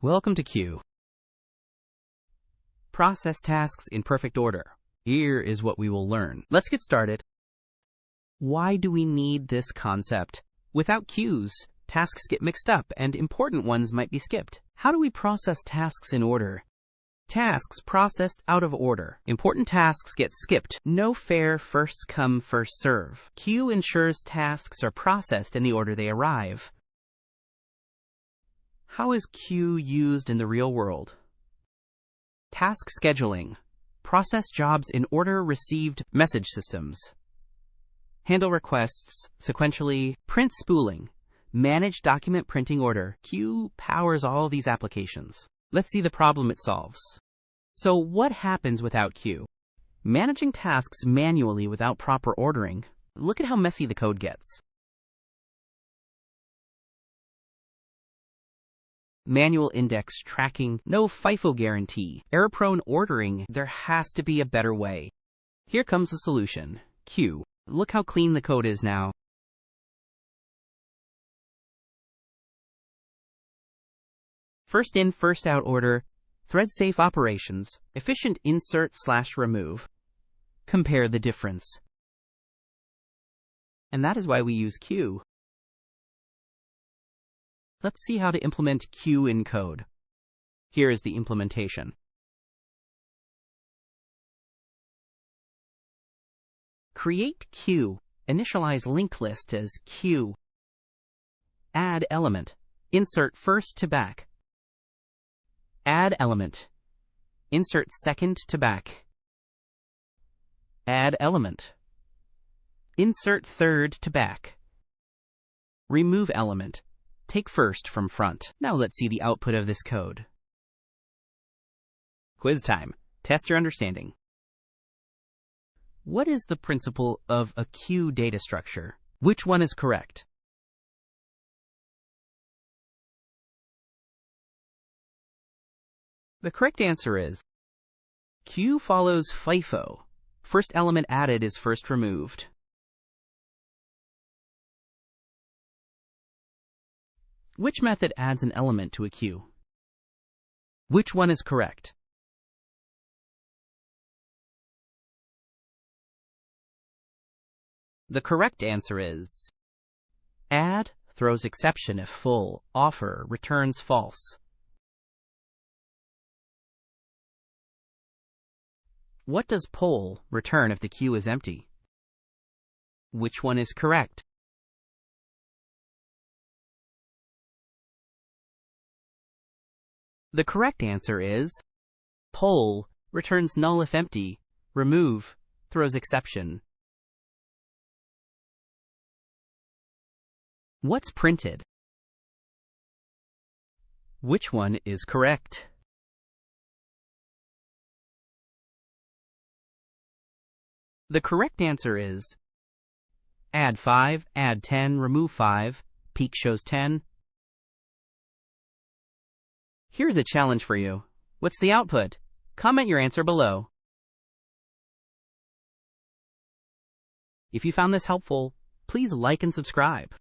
Welcome to Queue. Process tasks in perfect order. Here is what we will learn. Let's get started. Why do we need this concept? Without queues, tasks get mixed up and important ones might be skipped. How do we process tasks in order? Tasks processed out of order. Important tasks get skipped. No fair first come, first serve. Queue ensures tasks are processed in the order they arrive. How is queue used in the real world? Task scheduling. Process jobs in order received message systems. Handle requests sequentially. Print spooling. Manage document printing order. Queue powers all these applications. Let's see the problem it solves. So what happens without queue? Managing tasks manually without proper ordering. Look at how messy the code gets. Manual index tracking, no FIFO guarantee, error-prone ordering. There has to be a better way. Here comes the solution. Queue. Look how clean the code is now. First in, first out order, thread-safe operations, efficient insert/remove. Compare the difference. And that is why we use queue. Let's see how to implement queue in code. Here is the implementation. Create queue. Initialize linked list as queue. Add element. Insert first to back. Add element. Insert second to back. Add element. Insert third to back. Remove element. Take first from front. Now let's see the output of this code. Quiz time. Test your understanding. What is the principle of a queue data structure? Which one is correct? The correct answer is queue follows FIFO. First element added is first removed. Which method adds an element to a queue? Which one is correct? The correct answer is add throws exception if full, offer returns false. What does poll return if the queue is empty? Which one is correct? The correct answer is poll returns null if empty, remove throws exception. What's printed? Which one is correct? The correct answer is add 5, add 10, remove 5, peak shows 10. Here's a challenge for you. What's the output? Comment your answer below. If you found this helpful, please like and subscribe.